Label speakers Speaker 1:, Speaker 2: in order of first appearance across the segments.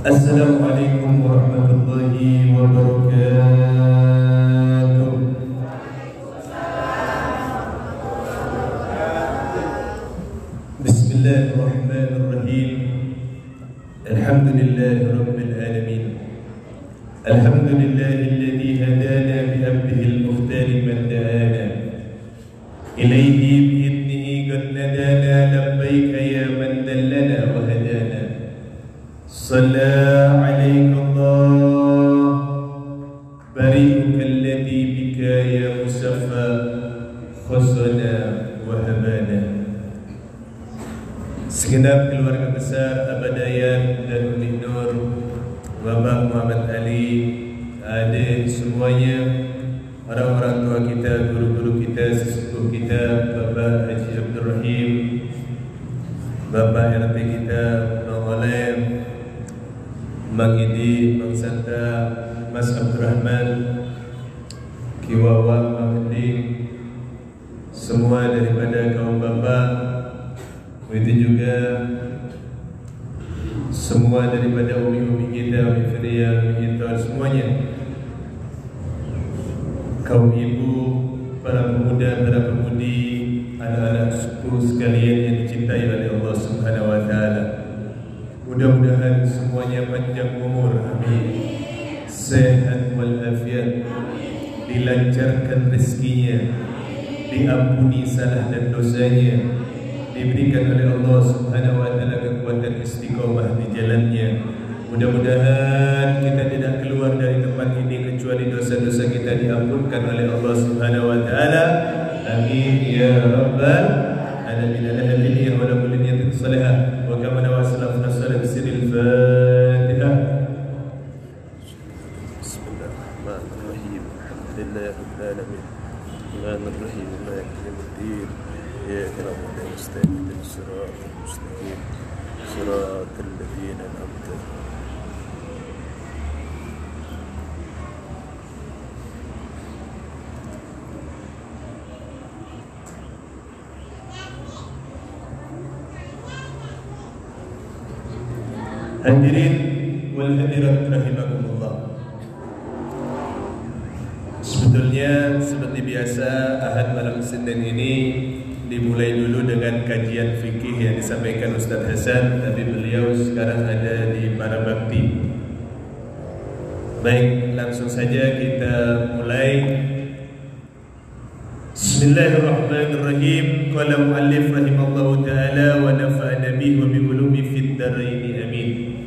Speaker 1: Assalamualaikum warahmatullahi wabarakatuh. Bismillahirrahmanirrahim. Alhamdulillahi rabbil alamin. Alhamdulillahilladzi hadana bi abdihil muhtari man da'ana ilayhi bi idnihi qad nadana labbaika ya man dallana wa hadana. Salla alaika Allah bari'uka alladhi bika ya musaffa khasana wa habana. Segenap keluarga besar Abadayan dan Umi Nur, Bapak Muhammad Ali, adik semuanya, orang-orang tua kita, guru-guru kita, sesepuh kita, Bapak Haji Abdul Rahim, Bapak RT kita, Bang Olem, Bang Idi, Bang Santa, Mas Abdurrahman, Kiwawa, Bang Hending, semua daripada kaum bapak. Begitu juga semua daripada umi-umi kita, Umi Feria, Umi Intan, semuanya, kaum ibu, para pemuda, para pemudi, anak-anak sepupu sekalian yang dicintai oleh Allah Subhanahu wa taala. Mudah-mudahan semuanya panjang umur, amin. Sehat walafiat, dilancarkan rezekinya, diampuni salah dan dosanya, diberikan oleh Allah Subhanahu wa taala kekuatan istiqomah di jalannya. Mudah-mudahan kita tidak keluar dari tempat ini kecuali dosa-dosa kita diampunkan oleh Allah Subhanahu wa taala. Amin ya rabbal alamin. Alhamdulillah wa la kulli niyatin salihah wa kama nawassalafna salat siril Fatihah. Bismillahirrahmanirrahim. Alhamdulillahirabbil alamin. Rahmanirrahim. Maliki yaumiddin. إياك نعبد ونستعين اهدنا الصراط المستقيم صراط الذين أنعمت عليهم. Hadirin wal hadirat rahimakumullah. Sebetulnya seperti biasa Ahad malam Senin ini dimulai dulu dengan kajian fikih yang disampaikan Ustaz Hasan, tapi beliau sekarang ada di Parabakti. Baik, langsung saja kita mulai. Bismillahirrahmanirrahim. Qala muallif rahimallahu taala wa nafa'ana bihi wa bi ulumi fid dharain amin.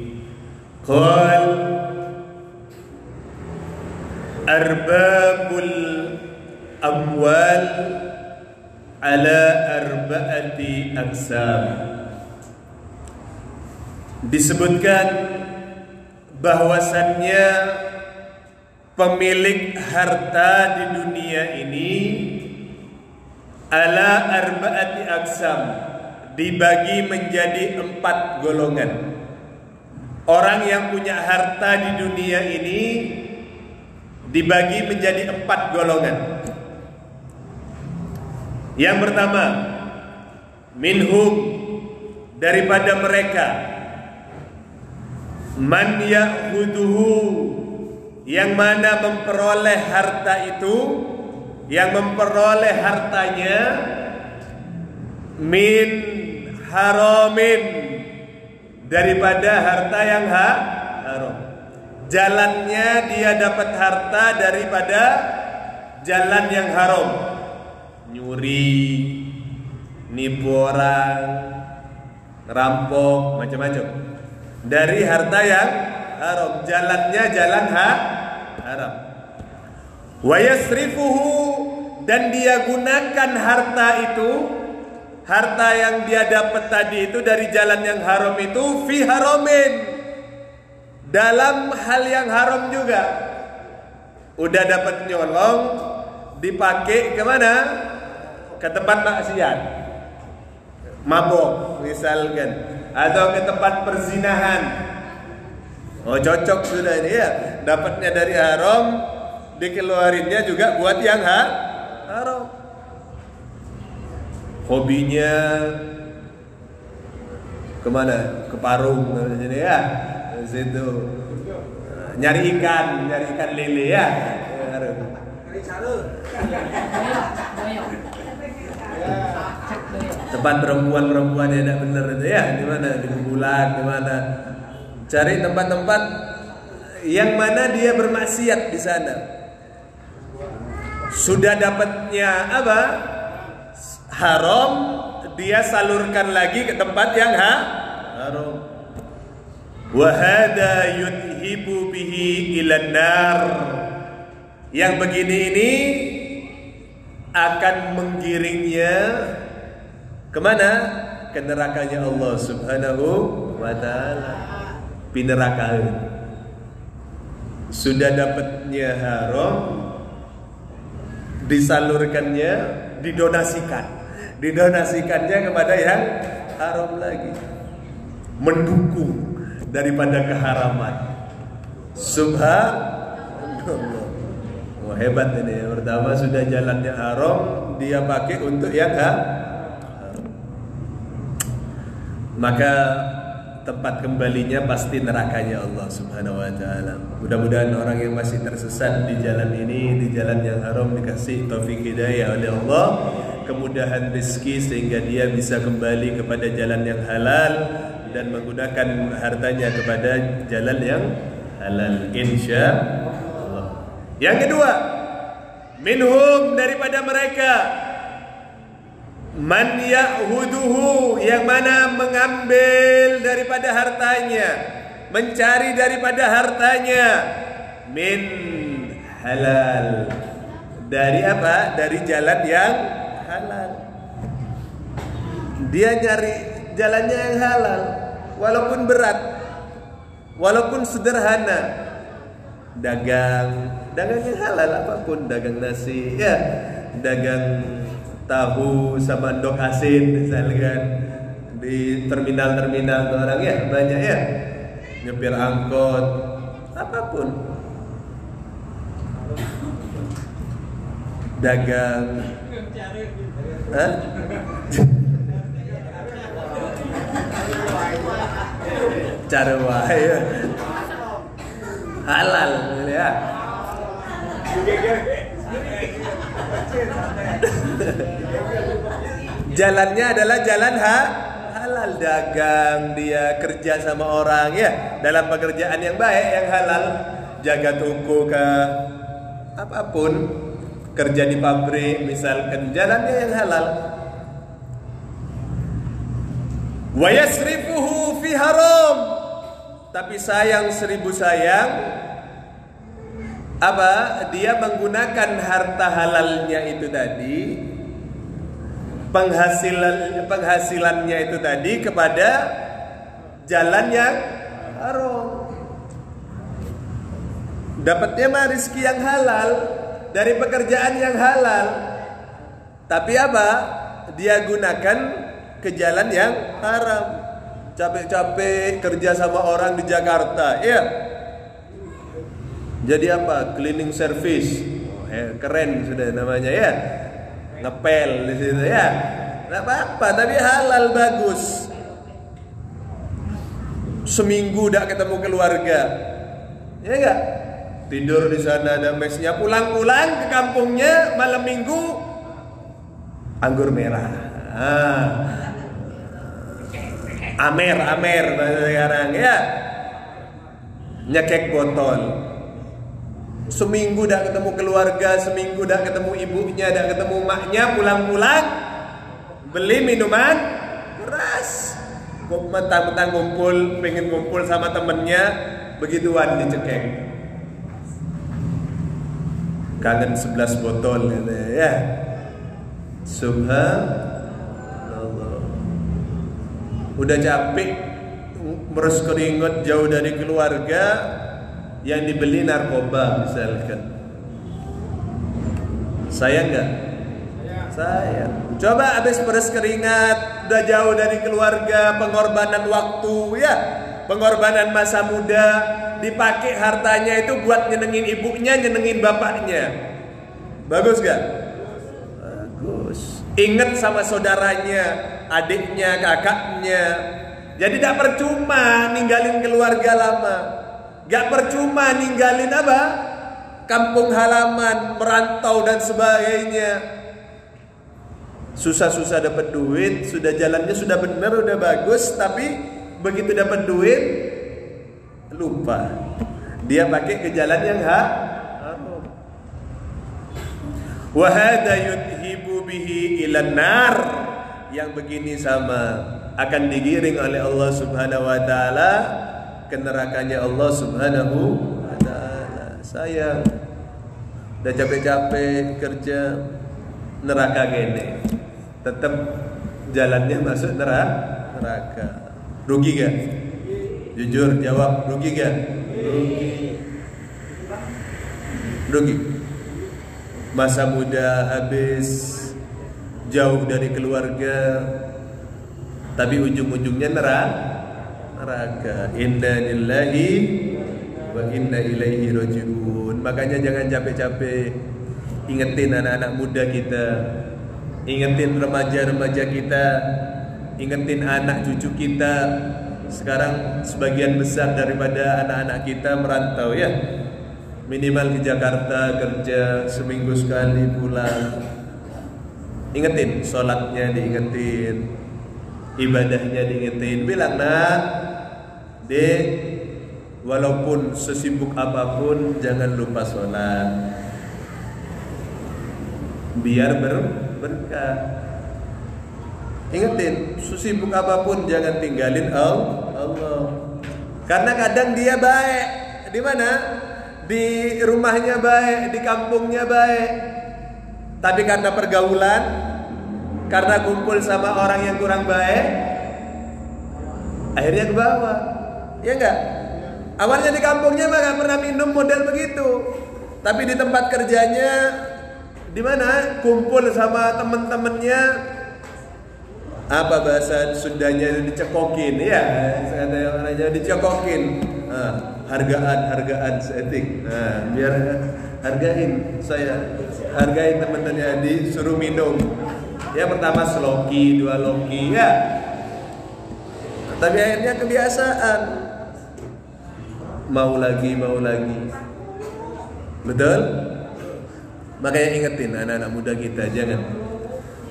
Speaker 1: Qal arbabul amwal ala arba'ati aqsam. Disebutkan bahwasannya pemilik harta di dunia ini ala arba'ati aqsam, dibagi menjadi 4 golongan. Orang yang punya harta di dunia ini dibagi menjadi 4 golongan. Yang pertama, minhum, daripada mereka, man ya'khuduhu, yang mana memperoleh harta itu, yang memperoleh hartanya min haramin, daripada harta yang haram. Jalannya dia dapat harta daripada jalan yang haram. Nyuri, nipu orang, rampok, macam-macam. Dari harta yang haram, jalannya jalan haram. Wa yasrifuhu, dan dia gunakan harta itu, harta yang dia dapat tadi itu dari jalan yang haram itu, fi haramin, dalam hal yang haram juga. Udah dapat nyolong, dipakai kemana? Ke tempat maksiat, mabok misalkan, atau ke tempat perzinahan. Oh, cocok sudah ini ya, dapatnya dari haram, dikeluarinnya juga buat yang haram. Hobinya kemana? Ke Parung, ya, situ. Nyari ikan lele ya. Tempat perempuan yang tidak benar itu ya, di mana di Bulan, di mana cari tempat-tempat yang mana dia bermaksiat di sana. Sudah dapatnya apa? Haram, dia salurkan lagi ke tempat yang haram. Wa hada yudhibu bihi ilan nar. Yang begini ini akan menggiringnya kemana? Ke nerakanya Allah Subhanahu wa ta'ala. Pinerakaan. Sudah dapatnya haram, disalurkannya, didonasikannya kepada yang haram lagi, mendukung daripada keharaman. Subhanallah. Wah, hebat ini. Pertama sudah jalannya haram, dia pakai untuk yang haram. Maka tempat kembalinya pasti nerakanya Allah Subhanahu wa ta'ala. Mudah-mudahan orang yang masih tersesat di jalan ini, di jalan yang haram, dikasih taufik hidayah oleh Allah, kemudahan rezeki sehingga dia bisa kembali kepada jalan yang halal dan menggunakan hartanya kepada jalan yang halal, insyaallah. Yang kedua, minhum, daripada mereka, man ya'huduhu, yang mana mengambil daripada hartanya, mencari daripada hartanya, min halal, dari apa? Dari jalan yang halal. Dia nyari jalannya yang halal, walaupun berat, walaupun sederhana. Dagang yang halal apapun, dagang nasi, ya, dagang tahu sama endok asin misalkan di terminal orang ya banyak ya, nyepir angkot, apapun, dagang, cara wahai halal ya. Jalannya adalah jalan halal, dagang, dia kerja sama orang ya dalam pekerjaan yang baik, yang halal, jaga toko kah, apapun, kerja di pabrik misalkan, jalannya yang halal. Wa yasrifuhu fi haram, tapi sayang seribu sayang, apa? Dia menggunakan harta halalnya itu tadi, penghasilannya itu tadi kepada jalan yang haram. Dapatnya mah rezeki yang halal dari pekerjaan yang halal, tapi apa? Dia gunakan ke jalan yang haram. Capek-capek kerja sama orang di Jakarta, ya. Jadi apa? Cleaning service. Keren sudah namanya ya. Ngepel di situ ya. Enggak apa-apa, tapi halal, bagus. Seminggu udah ketemu keluarga. Ya enggak? Tidur di sana ada mesnya, pulang-pulang ke kampungnya malam Minggu anggur merah. Amer bahasa sekarang ya. Nyekek botol. Seminggu dah ketemu keluarga, seminggu dah ketemu ibunya, dah ketemu maknya, pulang-pulang beli minuman keras. Mentang-mentang pengen ngumpul sama temennya, begituan dicekek. Kangen 11 botol katanya ya. Subhanallah. Udah capek meres keringat jauh dari keluarga, yang dibeli narkoba misalkan. Sayang nggak? Sayang. Coba habis meres keringat, udah jauh dari keluarga, pengorbanan waktu ya, pengorbanan masa muda, dipakai hartanya itu buat nyenengin ibunya, nyenengin bapaknya. Bagus gak? Bagus. Ingat sama saudaranya, adiknya, kakaknya, Jadi tidak percuma ninggalin keluarga lama, gak percuma ninggalin apa? Kampung halaman, merantau dan sebagainya. Susah-susah dapat duit, sudah jalannya sudah benar, udah bagus, tapi begitu dapat duit lupa. Dia pakai ke jalan yang haram. Wa hadza yudhibu bihi ilan nar. Yang begini sama akan digiring oleh Allah Subhanahu wa taala ke nerakanya Allah Subhanahu wa taala. Saya udah capek-capek kerja neraka gini, tetap jalannya masuk neraka. Rugi gak? Jujur jawab, rugi gak? Rugi. Masa muda habis, jauh dari keluarga, tapi ujung-ujungnya neraka. Inna lillahi wa inna ilaihi rajiun. Makanya jangan capek-capek ingetin anak-anak muda kita, ingetin remaja-remaja kita, ingetin anak cucu kita. Sekarang sebagian besar daripada anak-anak kita merantau ya. Minimal ke Jakarta kerja, seminggu sekali pulang. Ingetin, sholatnya diingetin, ibadahnya diingetin. Bilang, nak, dek, walaupun sesibuk apapun jangan lupa sholat, biar berkah. Ingetin, sesibuk apapun jangan tinggalin Allah. Karena kadang dia baik di mana? Di rumahnya baik, di kampungnya baik, tapi karena pergaulan, karena kumpul sama orang yang kurang baik, akhirnya ke bawah. Ya enggak? Awalnya di kampungnya mah gak pernah minum model begitu, tapi di tempat kerjanya di mana? Kumpul sama temen-temennya, apa bahasa Sundanya, dicekokin ya, kata orangnya dicekokin. Hargaan seetik. Biar hargain saya, hargain teman-temannya, disuruh minum. Ya pertama seloki, 2 loki ya. Tapi akhirnya kebiasaan. Mau lagi. Betul? Makanya ingetin anak-anak muda kita,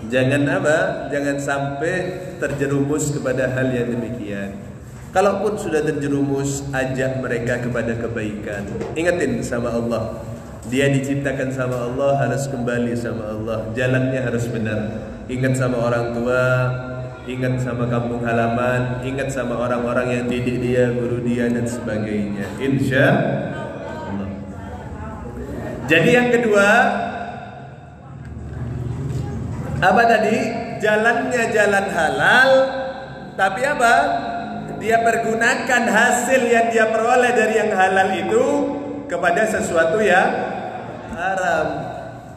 Speaker 1: jangan apa? Jangan sampai terjerumus kepada hal yang demikian. Kalaupun sudah terjerumus, ajak mereka kepada kebaikan. Ingetin sama Allah, dia diciptakan sama Allah, harus kembali sama Allah, jalannya harus benar. Ingat sama orang tua, ingat sama kampung halaman, ingat sama orang-orang yang didik dia, guru dia dan sebagainya. Insya Allah. Jadi yang kedua, apa tadi? Jalannya jalan halal, tapi apa? Dia pergunakan hasil yang dia peroleh dari yang halal itu kepada sesuatu yang haram.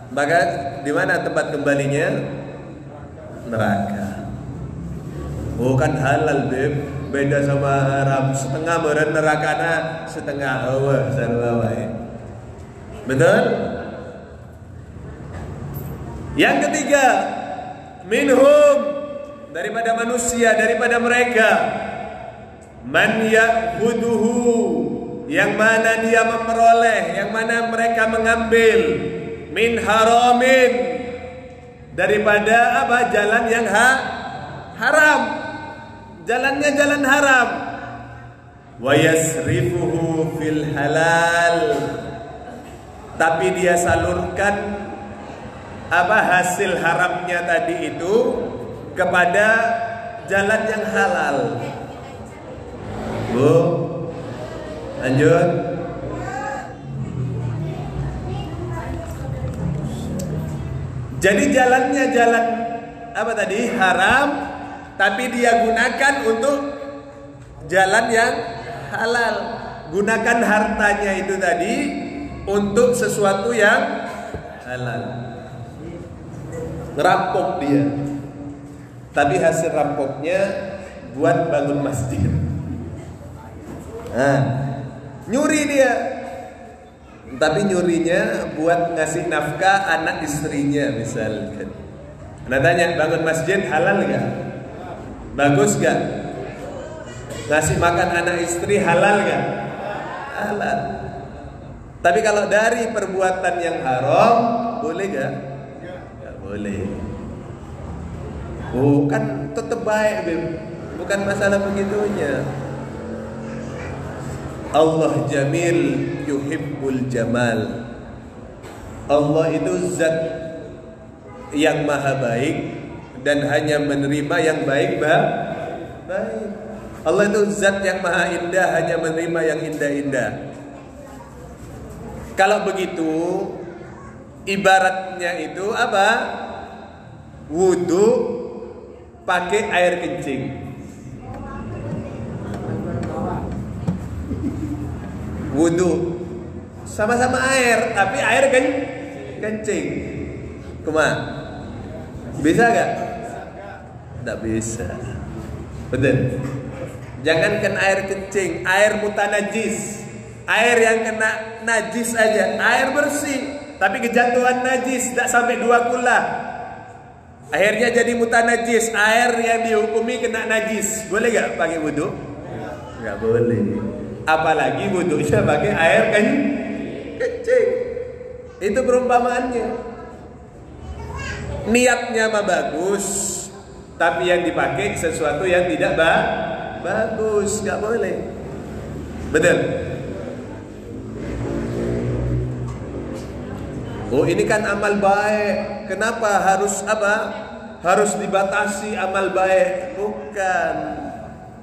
Speaker 1: Maka di mana tempat kembalinya? Neraka. Oh kan halal beb, beda sama haram. Setengah meren nerakana, setengah Allah sallallahu. Betul? Yang ketiga, minhum, daripada manusia, daripada mereka, man ya'khuduhu, yang mana dia memperoleh, yang mana mereka mengambil, min haramin, daripada apa? Jalan yang haram, jalannya jalan haram. Wa yasrifuhu fil halal, tapi dia salurkan apa hasil haramnya tadi itu kepada jalan yang halal. Bu, lanjut. Jadi jalannya jalan apa tadi? Haram, tapi dia gunakan untuk jalan yang halal. Gunakan hartanya itu tadi untuk sesuatu yang halal. Ngerampok dia, tapi hasil rampoknya buat bangun masjid. Nyuri dia, tapi nyurinya buat ngasih nafkah anak istrinya misalkan. Nah tanya, bangun masjid halal gak? Bagus gak? Ngasih makan anak istri halal gak? Halal. Tapi kalau dari perbuatan yang haram, boleh gak? Gak boleh. Oh, kan tetap baik, Bim. Bukan masalah begitunya. Allah jamil yuhibbul jamal. Allah itu zat yang maha baik dan hanya menerima yang baik. Allah itu zat yang maha indah, hanya menerima yang indah-indah. Kalau begitu, ibaratnya itu apa? Wudu pakai air kencing. Wudu sama-sama air, tapi air kencing. Kumaha? Bisa gak? Tidak bisa. Betul. Jangankan air kencing, air mutanajis, air yang kena najis aja, air bersih, tapi kejatuhan najis, tidak sampai 2 kula. Akhirnya jadi mutanajis, air yang dihukumi kena najis. Boleh gak pakai wudu? Gak boleh. Apalagi wudunya pakai air kencing. Itu perumpamaannya. Niatnya mah bagus, tapi yang dipakai sesuatu yang tidak bagus, nggak boleh. Betul. Oh, ini kan amal baik. Kenapa harus apa? Harus dibatasi amal baik? Bukan.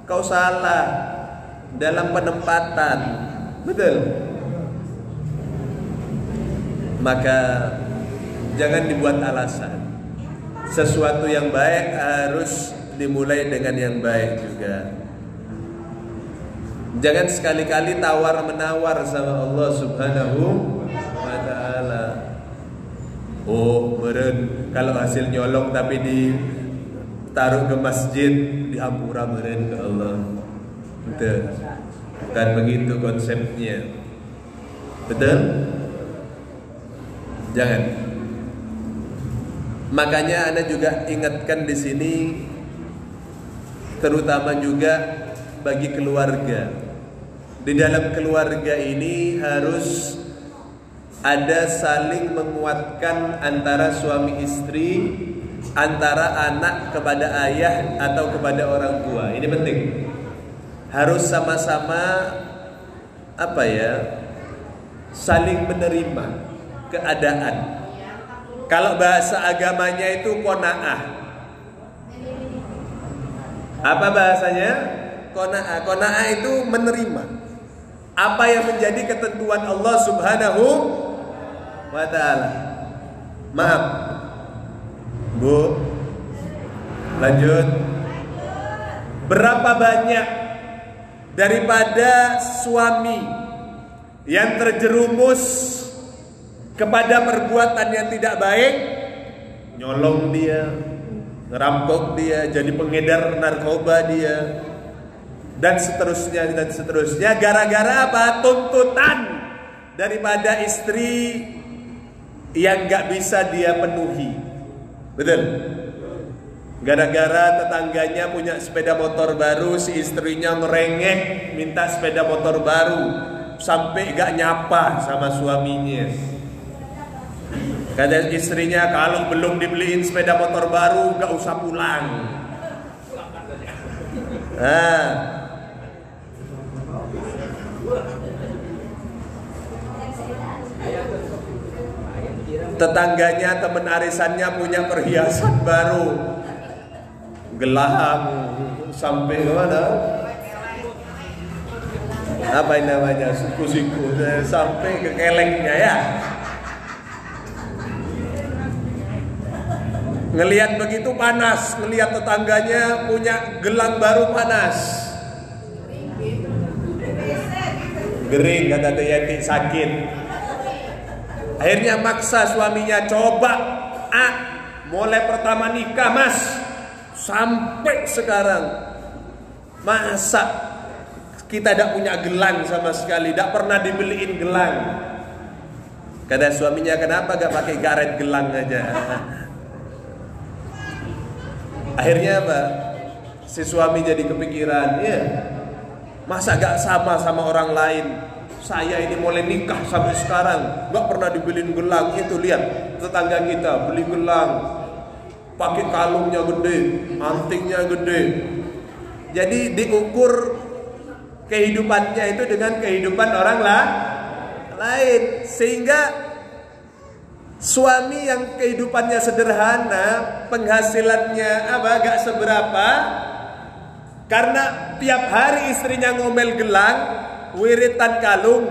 Speaker 1: Kau salah dalam penempatan. Betul. Maka jangan dibuat alasan. Sesuatu yang baik harus dimulai dengan yang baik juga. Jangan sekali-kali tawar-menawar sama Allah Subhanahu wa ta'ala. Oh, meren kalau hasil nyolong tapi ditaruh ke masjid, dihampura meren ke Allah. Betul. Bukan begitu konsepnya. Betul? Jangan. Makanya Anda juga ingatkan di sini, terutama juga bagi keluarga. Di dalam keluarga ini harus ada saling menguatkan antara suami istri, antara anak kepada ayah atau kepada orang tua. Ini penting. Harus sama-sama apa ya? Saling menerima keadaan. Kalau bahasa agamanya itu qanaah. Apa bahasanya? Qanaah. Qanaah itu menerima apa yang menjadi ketentuan Allah Subhanahu wa ta'ala. Maaf, Bu, lanjut. Berapa banyak daripada suami yang terjerumus kepada perbuatan yang tidak baik, nyolong dia, ngerampok dia, jadi pengedar narkoba dia, dan seterusnya, gara-gara apa? Tuntutan daripada istri yang gak bisa dia penuhi. Betul? Gara-gara tetangganya punya sepeda motor baru, si istrinya ngerengek minta sepeda motor baru, sampai gak nyapa sama suaminya. Kata istrinya, kalau belum dibeliin sepeda motor baru gak usah pulang. Tetangganya, teman arisannya punya perhiasan baru, gelang sampai mana? Apa yang namanya? Siku-siku sampai ke kelengnya ya. Ngelihat begitu panas, ngelihat tetangganya punya gelang baru panas. Gering kata Yati, sakit. Akhirnya maksa suaminya, coba mulai pertama nikah mas, sampai sekarang masa kita tidak punya gelang sama sekali, tidak pernah dibeliin gelang. Kata suaminya, kenapa gak pakai karet gelang aja? Akhirnya apa? Si suami jadi kepikiran, ya
Speaker 2: Masa gak sama orang lain? Saya ini mulai nikah sampai sekarang gak pernah dibeliin gelang. Itu lihat tetangga kita beli gelang, pakai kalungnya gede, antingnya gede. Jadi diukur kehidupannya itu dengan kehidupan orang lain. Sehingga suami yang kehidupannya sederhana, penghasilannya gak seberapa, karena tiap hari istrinya ngomel gelang, wiritan kalung.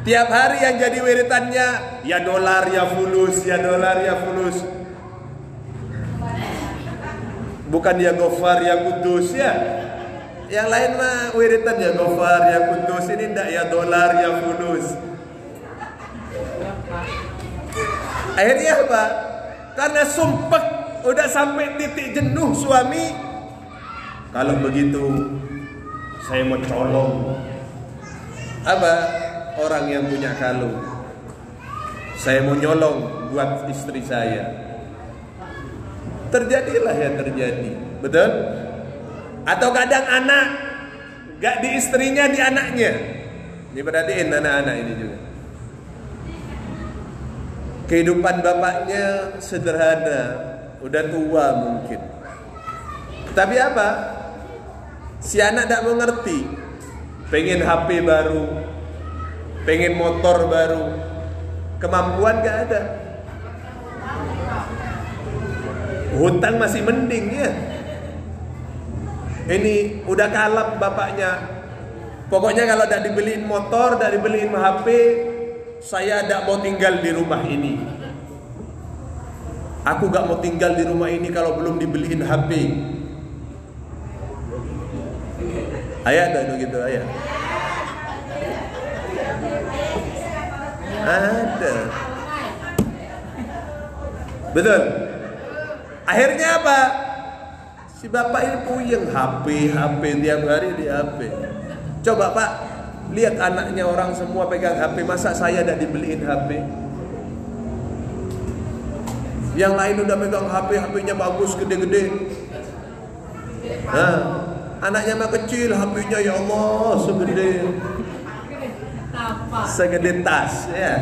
Speaker 2: Tiap hari yang jadi wiritannya ya dolar ya fulus, ya dolar ya fulus. Bukan ya gofar ya kudus ya. Yang lain mah wiritan ya gofar ya kudus, ini ndak ya dolar ya fulus. Akhirnya apa? Karena sumpek, udah sampai titik jenuh suami. Kalau begitu saya mau colong orang yang punya kalung. Saya mau nyolong buat istri saya. Terjadilah yang terjadi. Betul? Atau kadang anak gak di istrinya, di anaknya. Ini perhatiin anak-anak ini juga. Kehidupan bapaknya sederhana, udah tua mungkin. Tapi apa? Si anak tak mengerti. Pengen HP baru, pengen motor baru, kemampuan gak ada. Hutang masih mending ya. Ini udah kalap bapaknya. Pokoknya kalau tak dibeliin motor, tak dibeliin HP, saya tak mau tinggal di rumah ini. Aku gak mau tinggal di rumah ini kalau belum dibeliin HP. Ayah ada gitu, ayah. Ada. Betul. Akhirnya apa? Si bapak ini puyeng, HP tiap hari di HP. Coba Pak, lihat anaknya orang semua pegang HP, masa saya tidak dibeliin HP? Yang lain udah pegang HP-nya bagus, gede-gede. Nah, anaknya mah kecil, HP-nya ya Allah segede tas ya.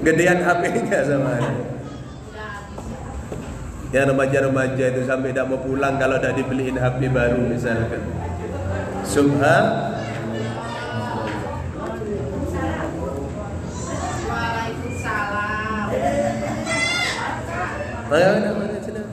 Speaker 2: Gedean HP-nya sama dia. Yang remaja-remaja itu sampai tidak mau pulang kalau tidak dibeliin HP baru misalkan. Subhan. Waalaikumsalam.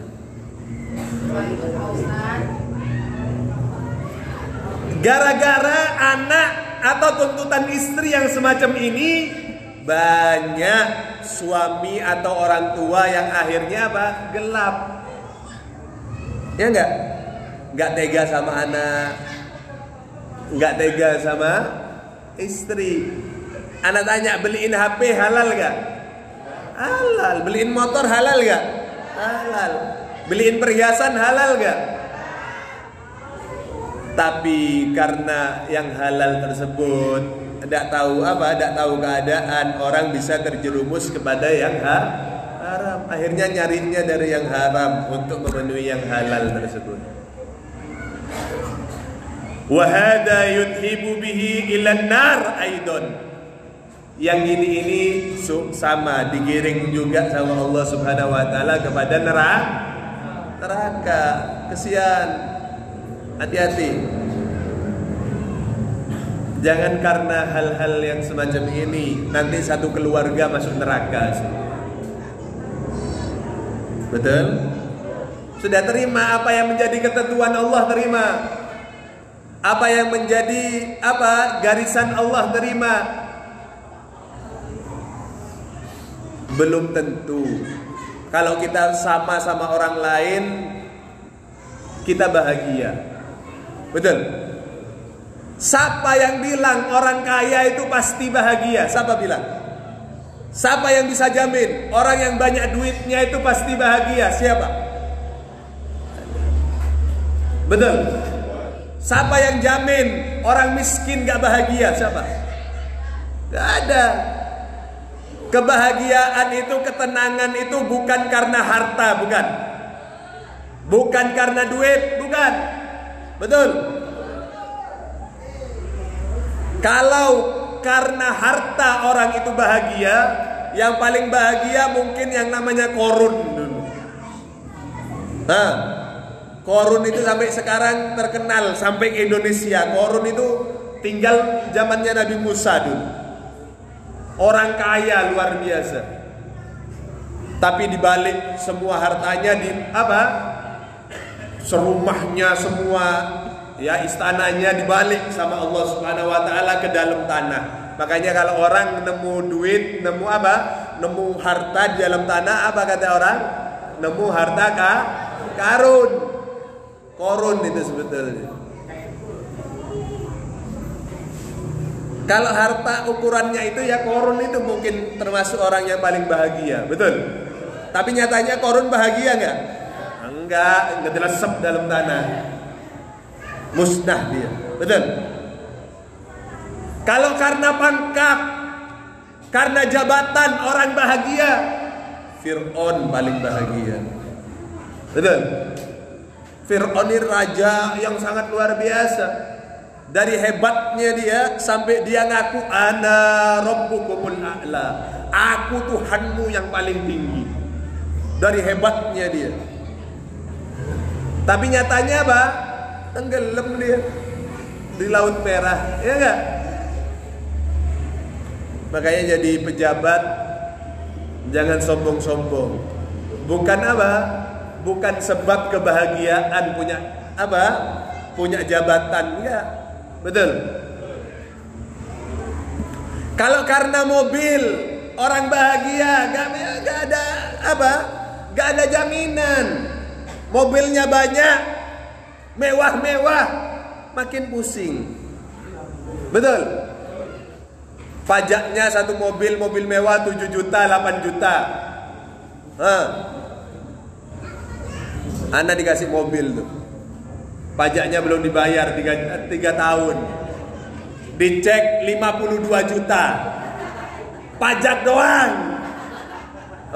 Speaker 2: Gara-gara anak atau tuntutan istri yang semacam ini, banyak suami atau orang tua yang akhirnya apa? Gelap. Ya enggak tega sama anak, enggak tega sama istri. Anak tanya, beliin HP halal enggak? Halal. Beliin motor halal enggak? Halal. Beliin perhiasan halal enggak? Tapi karena yang halal tersebut tidak tahu keadaan, orang bisa terjerumus kepada yang haram. Akhirnya nyarinya dari yang haram untuk memenuhi yang halal tersebut. Wa hadza yudhibu bihi ilan nar aidon. Yang ini sama digiring juga sama Allah Subhanahu wa taala kepada neraka. Kesian. Hati-hati. Jangan karena hal-hal yang semacam ini nanti satu keluarga masuk neraka. Betul? Sudah terima apa yang menjadi ketentuan Allah, terima. Apa yang menjadi garisan Allah, terima. Belum tentu. Kalau kita sama orang lain, kita bahagia. Betul? Siapa yang bilang orang kaya itu pasti bahagia? Siapa bilang? Siapa yang bisa jamin orang yang banyak duitnya itu pasti bahagia? Siapa? Betul? Siapa yang jamin orang miskin gak bahagia? Siapa? Gak ada. Kebahagiaan itu, ketenangan itu bukan karena harta, bukan. Bukan karena duit, bukan. Betul. Kalau karena harta orang itu bahagia, yang paling bahagia mungkin yang namanya Korun dulu. Nah, Korun itu sampai sekarang terkenal sampai ke Indonesia. Korun itu tinggal zamannya Nabi Musa dulu. Orang kaya luar biasa. Tapi dibalik semua hartanya di apa? Serumahnya semua, ya istananya dibalik sama Allah Subhanahu wa taala ke dalam tanah. Makanya kalau orang nemu duit, nemu apa? Nemu harta di dalam tanah, apa kata orang? Nemu harta karun. Korun itu sebetulnya. Kalau harta ukurannya itu ya korun itu mungkin termasuk orang yang paling bahagia, betul? Tapi nyatanya korun bahagia nggak? Enggak dilesep dalam tanah. Musnah dia, betul? Kalau karena pangkat, karena jabatan orang bahagia, Fir'aun paling bahagia, betul? Fir'aun ini raja yang sangat luar biasa. Dari hebatnya dia sampai dia ngaku ana rabbukumul a'la. Aku Tuhanmu yang paling tinggi. Dari hebatnya dia. Tapi nyatanya apa? Tenggelam dia di Laut Merah, ya enggak? Makanya jadi pejabat jangan sombong-sombong. Bukan apa? Bukan sebab kebahagiaan punya apa? Punya jabatan, enggak. Betul. Kalau karena mobil orang bahagia, enggak ada apa? Enggak ada jaminan. Mobilnya banyak, mewah-mewah, makin pusing. Betul. Pajaknya satu mobil mewah 7 juta, 8 juta. Anda dikasih mobil tuh. Pajaknya belum dibayar 3 tahun. Dicek 52 juta. Pajak doang.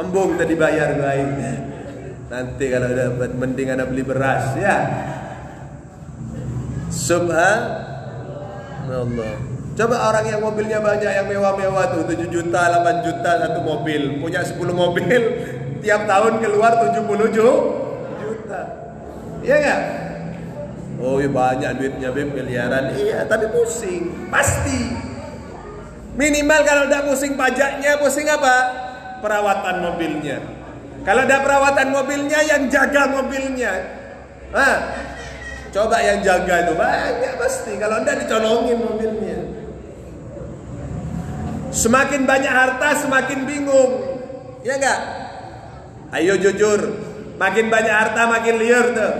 Speaker 2: Embung tadi bayar baik. Nanti kalau dapat mending Anda beli beras ya. Subhanallah. Coba orang yang mobilnya banyak, yang mewah-mewah tuh 7 juta, 8 juta satu mobil, punya 10 mobil, tiap tahun keluar 70 juta. Iya enggak? Oh ya banyak duitnya Beb, miliaran. Iya, tapi pusing, pasti. Minimal kalau udah pusing pajaknya, pusing apa? Perawatan mobilnya. Kalau udah perawatan mobilnya, yang jaga mobilnya. Coba yang jaga itu banyak pasti. Kalau enggak dicolongin mobilnya. Semakin banyak harta semakin bingung. Ya enggak? Ayo jujur. Makin banyak harta makin liar tuh.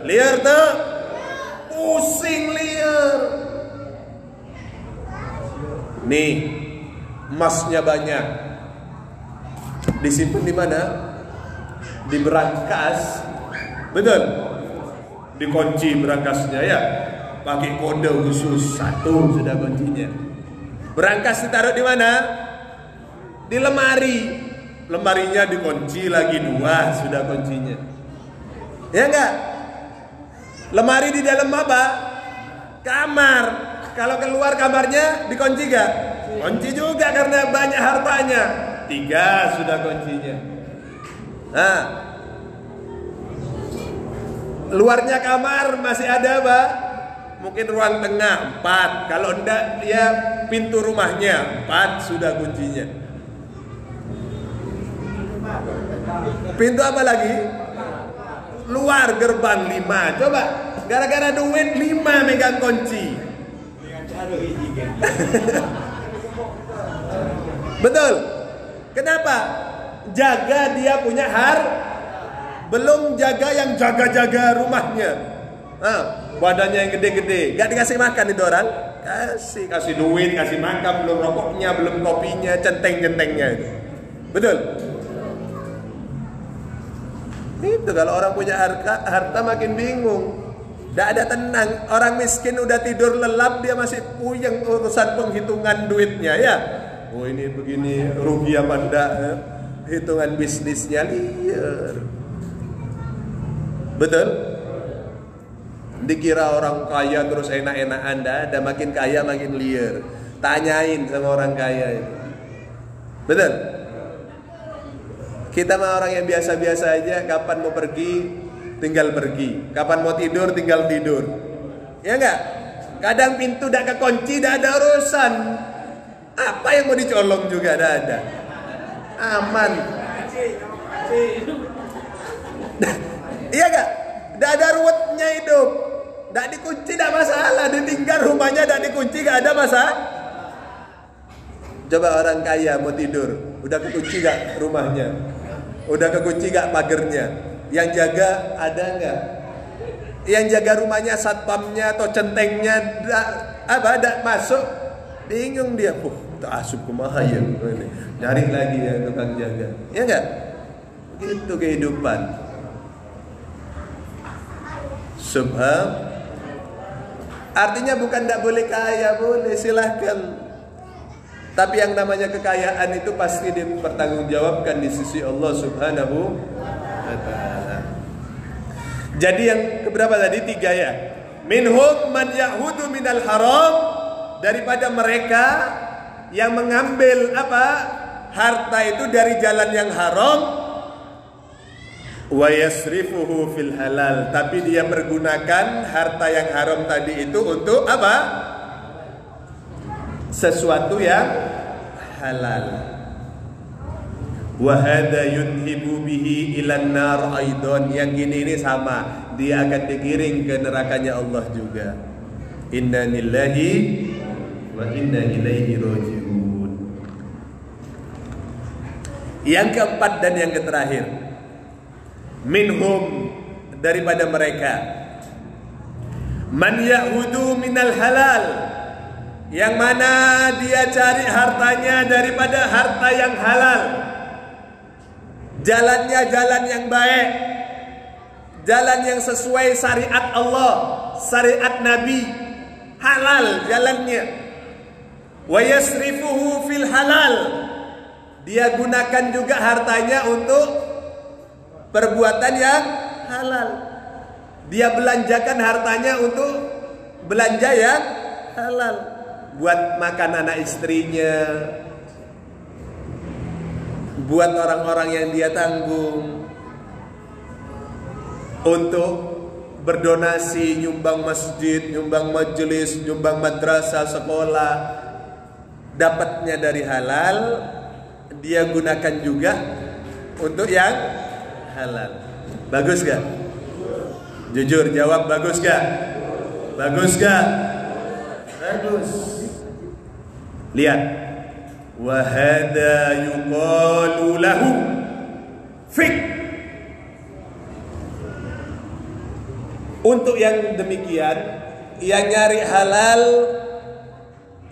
Speaker 2: Liar tuh. Pusing liar. Nih, emasnya banyak. Disimpan di mana? Di berangkas. Betul? Dikunci berangkasnya ya. Pakai kode khusus 1 sudah kuncinya. Berangkas ditaruh di mana? Di lemari. Lemarinya dikunci lagi 2 sudah kuncinya. Ya enggak? Lemari di dalam apa? Kamar. Kalau keluar kamarnya dikunci gak? Kunci juga karena banyak hartanya. 3 sudah kuncinya. Nah, luarnya kamar masih ada apa? Mungkin ruang tengah 4. Kalau enggak ya pintu rumahnya 4 sudah kuncinya. Pintu apa lagi? Luar gerbang 5. Coba gara-gara duit 5 megang kunci. Betul. Kenapa? Jaga dia punya belum jaga yang jaga-jaga rumahnya. Badannya yang gede-gede, gak dikasih makan itu orang. Kasih duit, kasih makan, belum rokoknya, belum kopinya, centeng-centengnya itu. Betul. Itu kalau orang punya harta makin bingung. Gak ada tenang. Orang miskin udah tidur lelap, dia masih puyeng urusan penghitungan duitnya ya. Oh ini begini, rugi apa enggak? Hitungan bisnisnya liar. Betul? Dikira orang kaya terus enak-enakan, ada makin kaya makin liar. Tanyain sama orang kaya itu. Betul? Kita mah orang yang biasa-biasa aja, kapan mau pergi tinggal pergi, kapan mau tidur tinggal tidur. Ya enggak? Kadang pintu dak kekunci, dak ada urusan. Apa yang mau dicolong juga ada. Aman. Iya enggak? Dak ada ruwetnya hidup. Dak dikunci dak masalah, ditinggal rumahnya dak dikunci gak ada masalah. Coba orang kaya mau tidur, udah kekunci gak rumahnya? Udah kekunci gak pagernya? Yang jaga ada nggak? Yang jaga rumahnya satpamnya atau centengnya ada masuk, bingung dia. Tak asup kumaha ya, nyari lagi ya tukang jaga. Ya nggak? Itu kehidupan. Subhan. Artinya bukan tidak boleh kaya, boleh silahkan. Tapi yang namanya kekayaan itu pasti dipertanggungjawabkan di sisi Allah Subhanahu wa ta'ala. Jadi yang keberapa tadi? 3 ya. Minhum man yahudu minal haram, daripada mereka yang mengambil harta itu dari jalan yang haram, wa yasrifuhu fil halal, tapi dia pergunakan harta yang haram tadi itu untuk sesuatu yang halal. Wa hadza yunhibu bihi ilan nar aidan, yang ini sama, dia akan digiring ke nerakanya Allah juga. Inna lillahi wa inna ilaihi raji'un. Yang keempat dan yang terakhir, minhum, daripada mereka, man yahudu minal halal, yang mana dia cari hartanya daripada harta yang halal. Jalannya jalan yang baik, jalan yang sesuai syariat Allah, syariat Nabi, halal jalannya. Wa yasrifuhu fil halal, dia gunakan juga hartanya untuk perbuatan yang halal. Dia belanjakan hartanya untuk belanja yang halal, buat makan anak istrinya, buat orang-orang yang dia tanggung, untuk berdonasi, nyumbang masjid, nyumbang majelis, nyumbang madrasah, sekolah. Dapatnya dari halal, dia gunakan juga untuk yang halal. Bagus gak? Jujur jawab, bagus gak? Bagus gak? Bagus. Lihat, wa hadza yuqalu lahu fik. Untuk yang demikian, yang nyari halal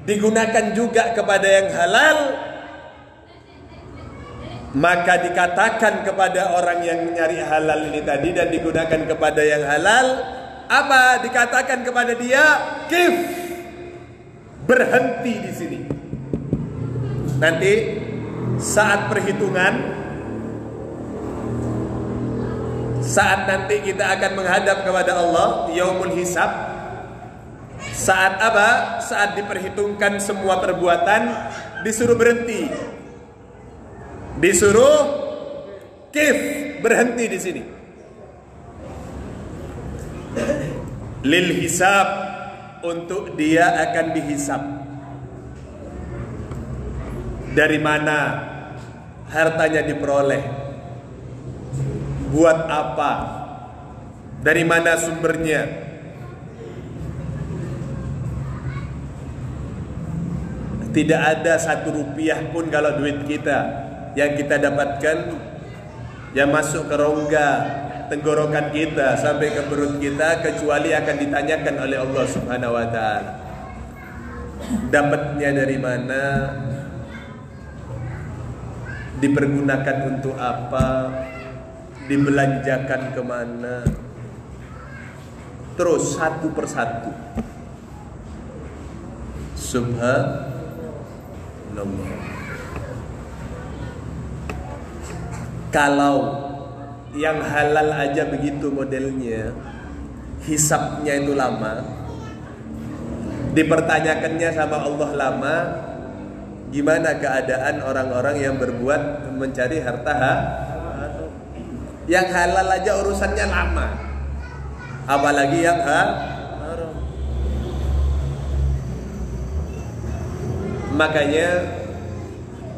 Speaker 2: digunakan juga kepada yang halal, maka dikatakan kepada orang yang nyari halal ini tadi dan digunakan kepada yang halal, apa dikatakan kepada dia? Kif, berhenti di sini. Nanti saat perhitungan, saat nanti kita akan menghadap kepada Allah, yaumul hisab. Saat apa? Saat diperhitungkan semua perbuatan, disuruh berhenti. Disuruh kif, berhenti di sini. Lil hisab, untuk dia akan dihisab. Dari mana hartanya diperoleh? Buat apa? Dari mana sumbernya? Tidak ada 1 rupiah pun kalau duit kita yang kita dapatkan yang masuk ke rongga tenggorokan kita sampai ke perut kita, kecuali akan ditanyakan oleh Allah Subhanahu wa ta'ala. Dapatnya dari mana? Dipergunakan untuk apa? Dibelanjakan kemana? Terus satu persatu. Subhanallah. Kalau yang halal aja begitu modelnya, hisabnya itu lama, dipertanyakannya sama Allah lama, gimana keadaan orang-orang yang berbuat mencari harta yang halal aja urusannya lama, apalagi yang haram. Makanya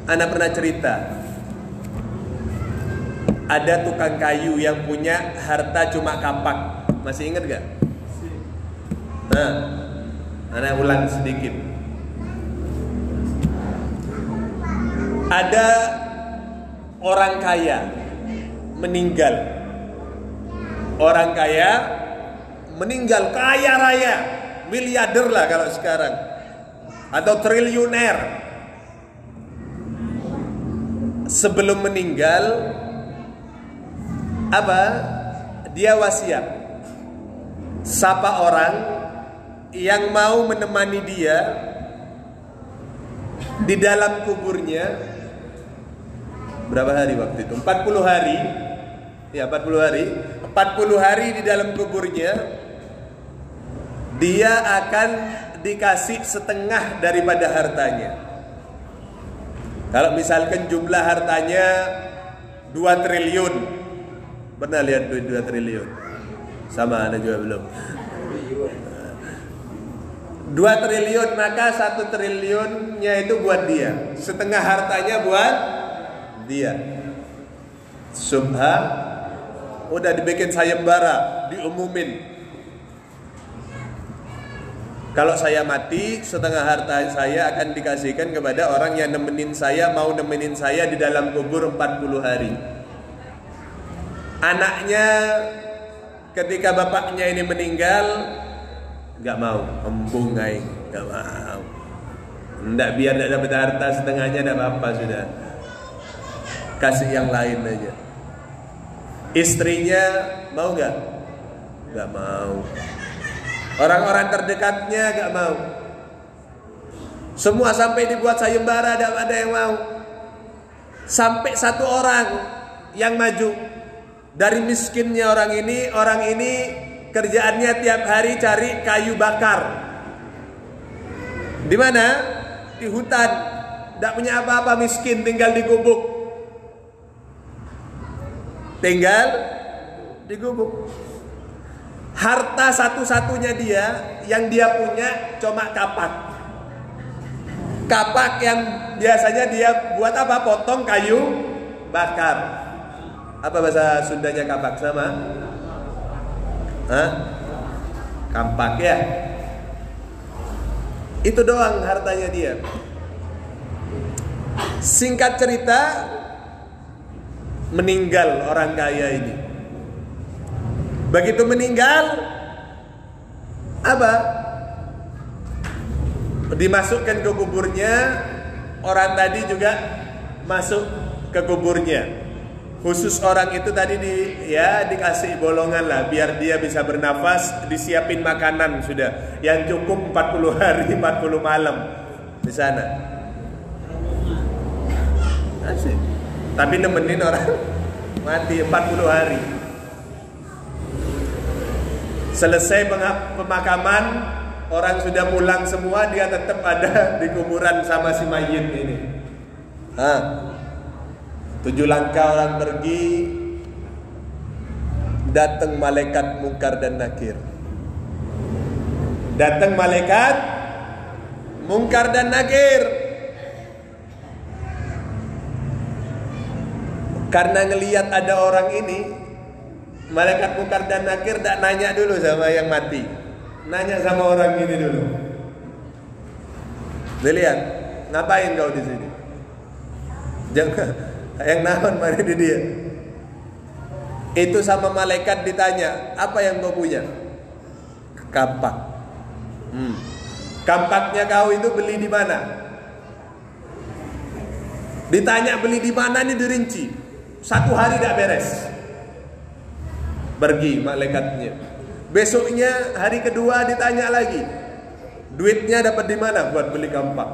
Speaker 2: anak pernah cerita, ada tukang kayu yang punya harta cuma kapak. Masih ingat gak? Nah, anak ulang sedikit. Ada orang kaya meninggal. Orang kaya meninggal, kaya raya, miliarder lah kalau sekarang, atau triliuner. Sebelum meninggal, apa? Dia wasiat, siapa orang yang mau menemani dia di dalam kuburnya. Berapa hari waktu itu? 40 hari. Ya, 40 hari. 40 hari di dalam kuburnya, dia akan dikasih setengah daripada hartanya. Kalau misalkan jumlah hartanya 2 triliun. Pernah lihat duit 2 triliun? Sama ada juga belum? 2 triliun, maka 1 triliunnya itu buat dia, setengah hartanya buat dia. Udah dibikin sayembara, diumumin, kalau saya mati, setengah harta saya akan dikasihkan kepada orang yang nemenin saya, mau nemenin saya di dalam kubur 40 hari. Anaknya ketika bapaknya ini meninggal, gak mau, embungai, gak mau. Nggak, biar tidak dapat harta setengahnya, tidak apa-apa sudah, kasih yang lain aja. Istrinya mau gak? Gak mau. Orang-orang terdekatnya gak mau. Semua sampai dibuat sayembara, tidak ada yang mau. Sampai 1 orang yang maju. Dari miskinnya orang ini kerjaannya tiap hari cari kayu bakar. Di mana? Di hutan. Tidak punya apa-apa, miskin, tinggal di gubuk. Tinggal di gubuk. Harta satu-satunya dia, yang dia punya cuma kapak. Kapak yang biasanya dia buat apa? Potong kayu bakar. Apa bahasa Sundanya kapak sama? Kampak ya. Itu doang hartanya dia. Singkat cerita, meninggal orang kaya ini. Begitu meninggal, apa? Dimasukkan ke kuburnya. Orang tadi juga masuk ke kuburnya. Khusus orang itu tadi dikasih bolongan lah, biar dia bisa bernafas. Disiapin makanan sudah, yang cukup 40 hari 40 malam di sana. Asik. Tapi nemenin orang mati 40 hari. Selesai pemakaman, orang sudah pulang semua, dia tetap ada di kuburan sama si mayit ini. 7 langkah orang pergi, datang malaikat Munkar dan Nakir. Datang malaikat Munkar dan Nakir. Karena ngelihat ada orang ini, malaikat Munkar dan Nakir tak nanya dulu sama yang mati, nanya sama orang ini dulu. Dilihat, ngapain kau di sini? Jangan yang naon mari di dia. Itu sama malaikat ditanya, apa yang kau punya? Kampak. Kampaknya kau itu beli di mana? Ditanya beli di mana, nih dirinci. 1 hari tidak beres. Pergi malaikatnya. Besoknya hari kedua ditanya lagi, duitnya dapat di mana buat beli kampak?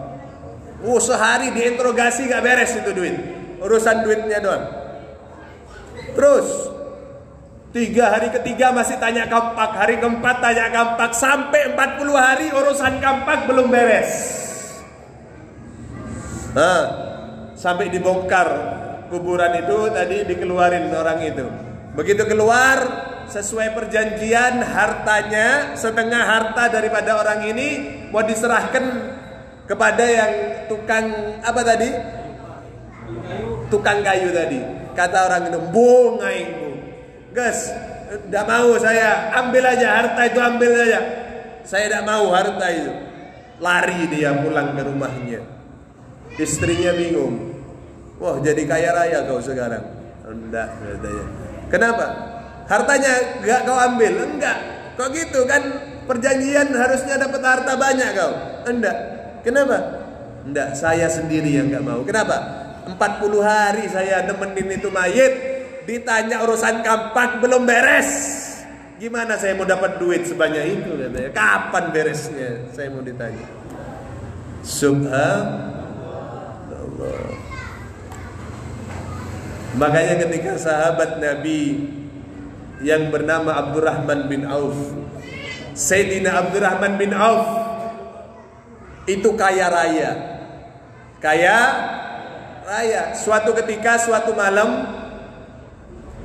Speaker 2: Sehari diinterogasi gak beres itu duit. Urusan duitnya doang. Terus 3 hari ketiga masih tanya kampak, hari keempat tanya kampak, sampai 40 hari urusan kampak belum beres. Nah, sampai dibongkar kuburan itu tadi, dikeluarin orang itu. Begitu keluar, sesuai perjanjian, hartanya, setengah harta daripada orang ini mau diserahkan kepada yang tukang apa tadi? Tukang kayu tadi. Kata orang itu, "Bungaingmu. Gus, tidak mau saya, ambil aja harta itu, ambil aja. Saya tidak mau harta itu." Lari dia pulang ke rumahnya. Istrinya bingung. Wah, jadi kaya raya kau sekarang. Enggak, katanya. Kenapa? Hartanya enggak kau ambil? Enggak. Kok gitu kan perjanjian harusnya dapat harta banyak kau. Enggak. Kenapa? Enggak, saya sendiri yang enggak mau. Kenapa? 40 hari saya nemenin itu mayit, ditanya urusan kampak belum beres. Gimana saya mau dapat duit sebanyak itu, katanya. Kapan beresnya? Saya mau ditanya. Subhanallah. Makanya ketika sahabat Nabi yang bernama Abdurrahman bin Auf, Sayyidina Abdurrahman bin Auf itu kaya raya. Kaya raya. Suatu ketika, suatu malam,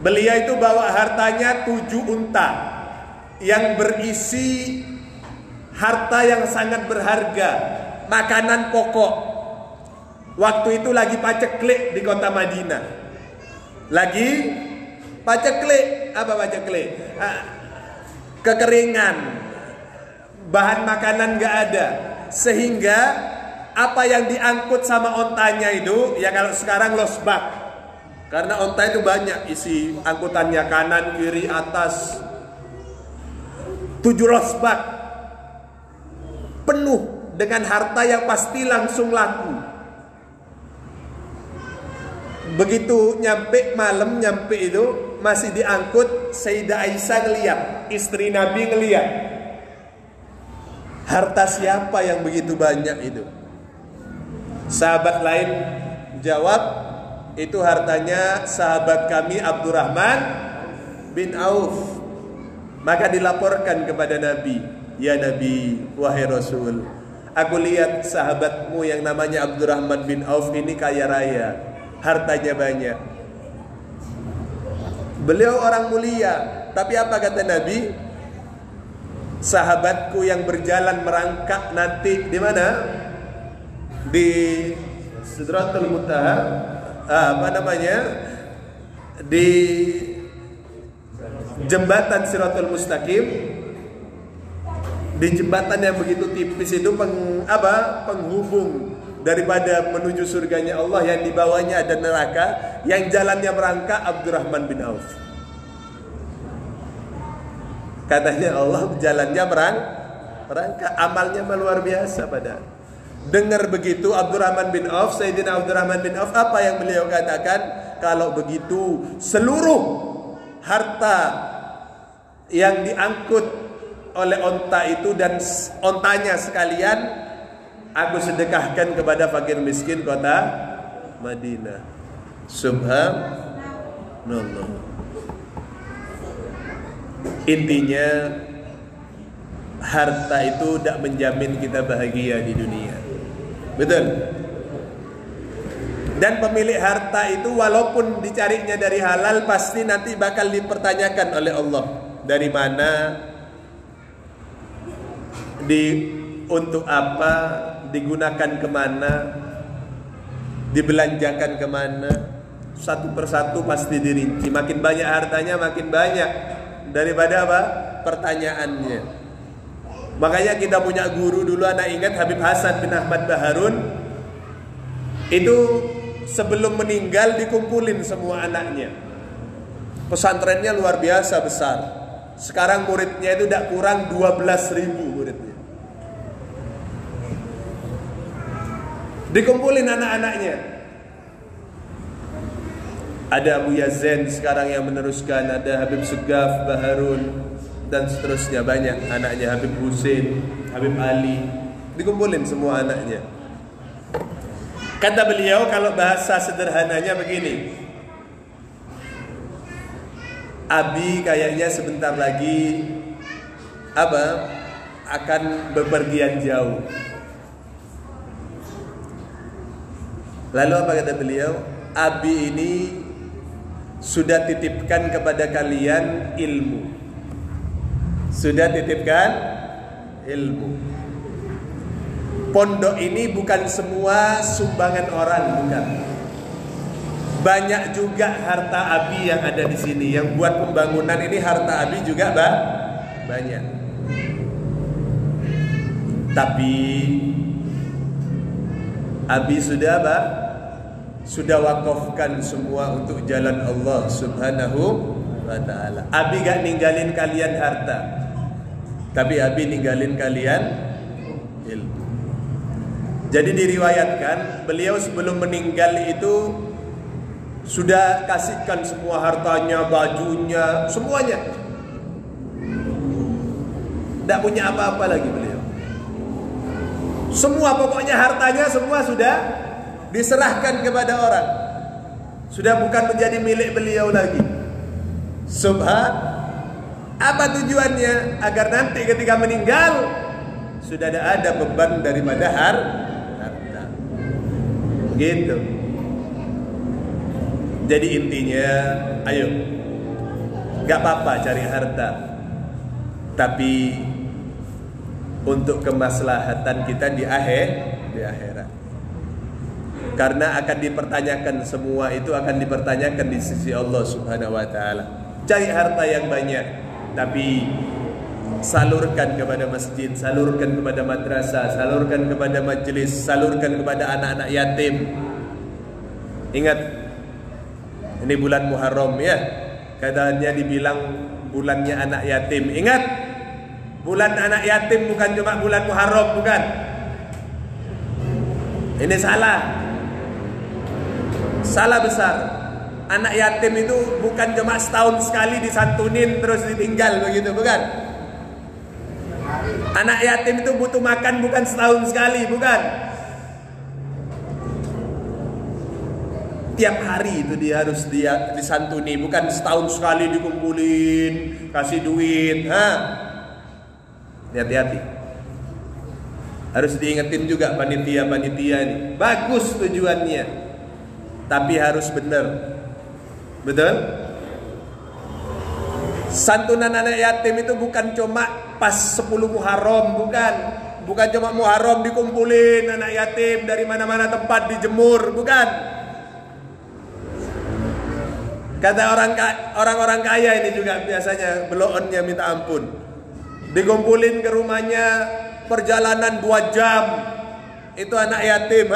Speaker 2: beliau itu bawa hartanya 7 unta yang berisi harta yang sangat berharga, makanan pokok. Waktu itu lagi paceklik di kota Madinah. Lagi paceklik. Apa paceklik? Kekeringan, bahan makanan gak ada, sehingga apa yang diangkut sama ontanya itu, ya kalau sekarang losbak, karena onta itu banyak isi angkutannya, kanan, kiri, atas, 7 losbak penuh dengan harta yang pasti langsung laku. Begitu nyampe malam, nyampe itu masih diangkut, Sayyidah Aisyah ngeliat, istri Nabi ngeliat, harta siapa yang begitu banyak itu? Sahabat lain jawab, itu hartanya sahabat kami Abdurrahman bin Auf. Maka dilaporkan kepada Nabi, "Ya Nabi, wahai Rasul, aku lihat sahabatmu yang namanya Abdurrahman bin Auf ini kaya raya, hartanya banyak. Beliau orang mulia, tapi apa kata Nabi? Sahabatku yang berjalan merangkak nanti di mana? Di Sidratul Muntaha, di jembatan Siratul Mustaqim, di jembatan yang begitu tipis itu penghubung daripada menuju surganya Allah, yang di bawahnya ada neraka, yang jalannya merangkak Abdurrahman bin Auf. Katanya Allah jalannya merangkak, amalnya luar biasa padahal. Dengar begitu Abdurrahman bin Auf, Sayyidina Abdurrahman bin Auf, apa yang beliau katakan? Kalau begitu seluruh harta yang diangkut oleh onta itu dan ontanya sekalian aku sedekahkan kepada fakir miskin kota Madinah. Subhanallah. Intinya harta itu tidak menjamin kita bahagia di dunia. Betul. Dan pemilik harta itu walaupun dicarinya dari halal, pasti nanti bakal dipertanyakan oleh Allah. Dari mana, untuk apa, digunakan kemana, dibelanjakan kemana, satu persatu pasti dirinci. Makin banyak hartanya, makin banyak daripada apa? Pertanyaannya. Makanya kita punya guru dulu, anak ingat Habib Hasan bin Ahmad Baharun. Itu sebelum meninggal dikumpulin semua anaknya. Pesantrennya luar biasa besar. Sekarang muridnya itu tidak kurang 12.000 muridnya. Dikumpulin anak-anaknya. Ada Abu Yazin sekarang yang meneruskan, ada Habib Segaf Baharun, dan seterusnya banyak anaknya, Habib Husin, Habib Ali. Dikumpulin semua anaknya. Kata beliau, kalau bahasa sederhananya begini, Abi kayaknya sebentar lagi akan bepergian jauh. Lalu apa kata beliau? Abi ini sudah titipkan kepada kalian ilmu. Sudah titipkan ilmu. Pondok ini bukan semua sumbangan orang, bukan. Banyak juga harta Abi yang ada di sini. Yang buat pembangunan ini harta Abi juga banyak. Tapi Abi sudah sudah wakafkan semua untuk jalan Allah Subhanahu wa ta'ala. Abi gak ninggalin kalian harta, tapi Abi ninggalin kalian ilmu. Jadi diriwayatkan beliau sebelum meninggal itu sudah kasihkan semua hartanya, bajunya, semuanya. Tidak punya apa-apa lagi beliau. Semua pokoknya hartanya semua sudah diserahkan kepada orang. Sudah bukan menjadi milik beliau lagi. Apa tujuannya? Agar nanti ketika meninggal sudah ada beban daripada harta. Gitu. Jadi intinya, ayo, gak apa-apa cari harta, tapi untuk kemaslahatan kita di akhirat. Karena akan dipertanyakan, semua itu akan dipertanyakan di sisi Allah Subhanahu wa ta'ala. Cari harta yang banyak, tapi salurkan kepada masjid, salurkan kepada madrasah, salurkan kepada majelis, salurkan kepada anak-anak yatim. Ingat, ini bulan Muharram ya, katanya dibilang bulannya anak yatim. Ingat, bulan anak yatim bukan cuma bulan Muharram, bukan. Ini salah besar. Anak yatim itu bukan cuma setahun sekali disantunin terus ditinggal begitu, bukan. Anak yatim itu butuh makan bukan setahun sekali, bukan. Tiap hari itu dia harus disantuni, bukan setahun sekali dikumpulin, kasih duit. Hati-hati. Harus diingetin juga panitia-panitia ini. Bagus tujuannya, tapi harus benar. Betul? Santunan anak yatim itu bukan cuma pas 10 Muharram, bukan. Bukan cuma Muharram dikumpulin anak yatim dari mana-mana tempat dijemur, bukan. Kata orang-orang kaya ini juga biasanya blow-onnya minta ampun. Dikumpulin ke rumahnya, perjalanan 2 jam. Itu anak yatim,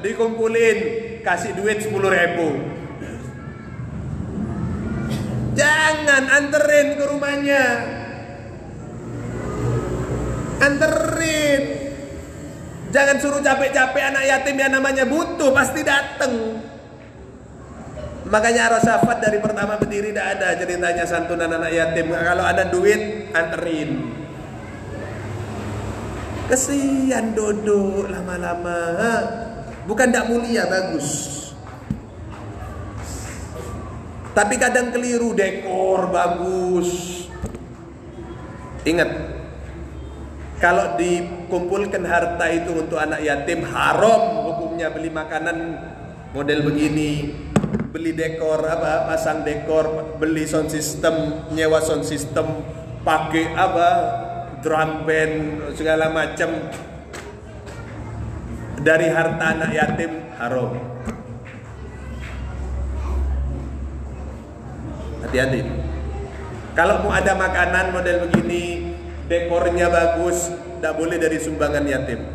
Speaker 2: dikumpulin, kasih duit 10.000. Jangan anterin ke rumahnya. Anterin. Jangan suruh capek-capek anak yatim yang namanya butuh, pasti dateng. Makanya Arasafat dari pertama berdiri tidak ada ceritanya santunan anak yatim. Kalau ada duit, anterin. Kesian duduk lama-lama. Bukan tidak mulia, bagus. Tapi kadang keliru, dekor bagus. Ingat, kalau dikumpulkan harta itu untuk anak yatim, haram hukumnya beli makanan model begini, beli dekor pasang dekor, beli sound system, nyewa sound system, pakai drum band segala macam dari harta anak yatim, haram. Hati-hati. Kalau mau ada makanan model begini, dekornya bagus, tidak boleh dari sumbangan yatim.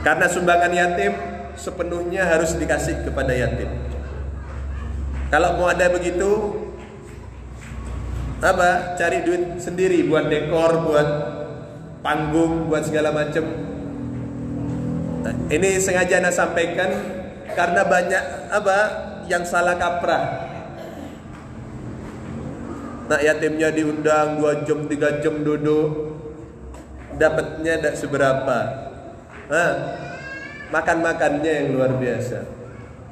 Speaker 2: Karena sumbangan yatim sepenuhnya harus dikasih kepada yatim. Kalau mau ada begitu, cari duit sendiri buat dekor, buat panggung, buat segala macam. Nah, ini sengaja Anda sampaikan karena banyak yang salah kaprah. Nak yatimnya diundang 2 jam 3 jam duduk, dapatnya tidak seberapa. Makan-makannya yang luar biasa.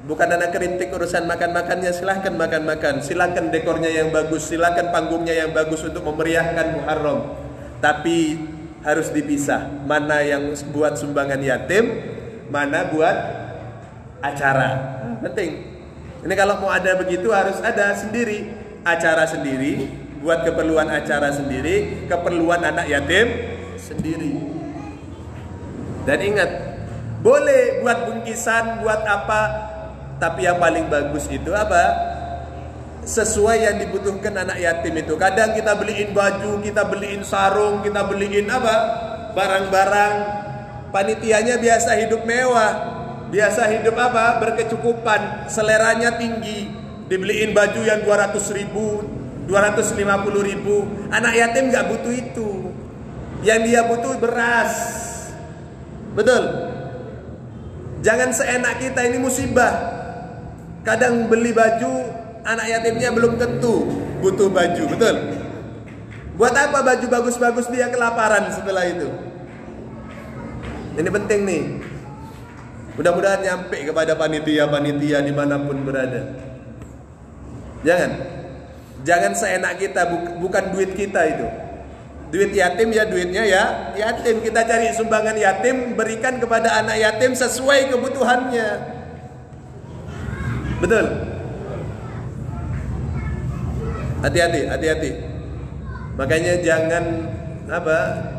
Speaker 2: Bukan anak kritik urusan makan-makannya, silahkan makan-makan, silahkan dekornya yang bagus, silahkan panggungnya yang bagus untuk memeriahkan Muharram. Tapi harus dipisah, mana yang buat sumbangan yatim, mana buat acara. Penting. Ini kalau mau ada begitu harus ada sendiri, acara sendiri, buat keperluan acara sendiri, keperluan anak yatim sendiri. Dan ingat, boleh buat bungkisan, buat apa, tapi yang paling bagus itu apa? Sesuai yang dibutuhkan anak yatim itu. Kadang kita beliin baju, kita beliin sarung, kita beliin apa? Barang-barang. Panitianya biasa hidup mewah, biasa hidup apa? Berkecukupan, seleranya tinggi. Dibeliin baju yang 200.000, 250.000. Anak yatim nggak butuh itu. Yang dia butuh beras. Betul? Jangan seenak kita, ini musibah. Kadang beli baju, anak yatimnya belum tentu butuh baju, betul? Buat apa baju bagus-bagus dia kelaparan setelah itu? Ini penting nih. Mudah-mudahan nyampe kepada panitia-panitia dimanapun berada. Jangan seenak kita, bukan duit kita itu. Duit yatim ya duitnya ya yatim. Kita cari sumbangan yatim, berikan kepada anak yatim sesuai kebutuhannya. Betul. Hati-hati. Makanya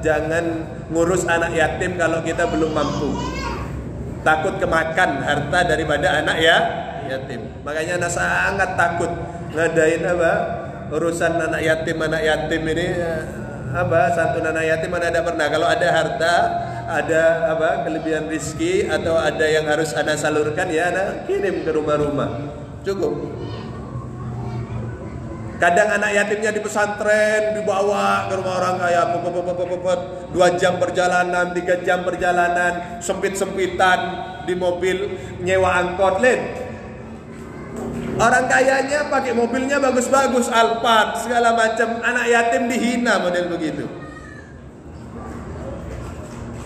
Speaker 2: jangan ngurus anak yatim kalau kita belum mampu. Takut kemakan harta daripada anak yatim. Makanya anak sangat takut ngadain urusan anak yatim ini santun anak yatim mana ada pernah. Kalau ada harta, ada kelebihan rizki atau ada yang harus anak salurkan, ya anak kirim ke rumah-rumah, cukup. Kadang anak yatimnya di pesantren dibawa ke rumah orang kaya, 2 jam perjalanan, 3 jam perjalanan, sempit-sempitan di mobil, nyewa angkot, orang kayanya pakai mobilnya bagus-bagus, Alphard segala macam, anak yatim dihina model begitu.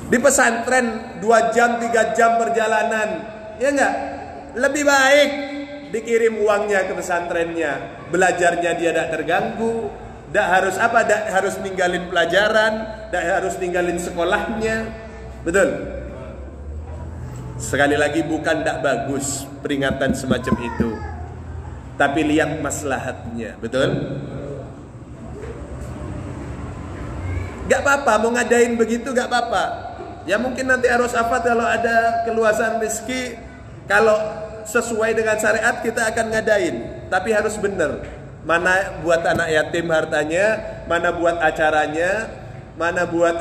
Speaker 2: Di pesantren 2 jam 3 jam perjalanan, ya enggak? Lebih baik dikirim uangnya ke pesantrennya, belajarnya dia tidak terganggu, tidak harus ninggalin pelajaran, tidak harus ninggalin sekolahnya. Betul? Sekali lagi bukan tidak bagus peringatan semacam itu, tapi lihat maslahatnya. Betul? Gak apa-apa mau ngadain begitu, gak apa-apa. Ya mungkin nanti harus kalau ada keluasan rezeki, kalau sesuai dengan syariat kita akan ngadain, tapi harus benar. Mana buat anak yatim hartanya, mana buat acaranya, mana buat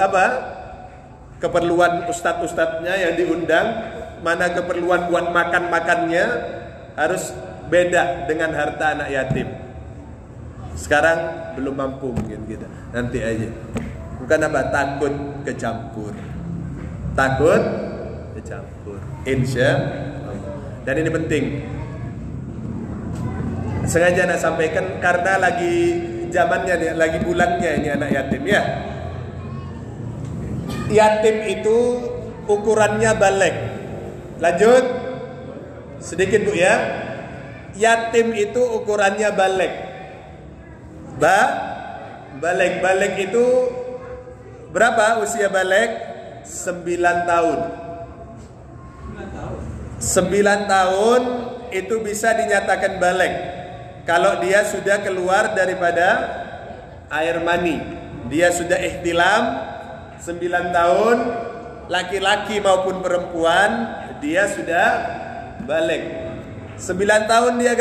Speaker 2: keperluan ustadz-ustadznya yang diundang, mana keperluan buat makan-makannya, harus beda dengan harta anak yatim. Sekarang belum mampu mungkin kita, nanti aja. Bukan takut kecampur. Takut kecampur. Insya Allah. Dan ini penting. Sengaja saya sampaikan karena lagi zamannya nih, lagi bulannya ini anak yatim ya. Yatim itu ukurannya balik. Lanjut. Sedikit Bu ya. Yatim itu ukurannya balik. Balik itu berapa usia balik? 9 tahun. 9 tahun itu bisa dinyatakan balik kalau dia sudah keluar daripada air mani. Dia sudah ihtilam 9 tahun, laki-laki maupun perempuan, dia sudah balik. 9 tahun dia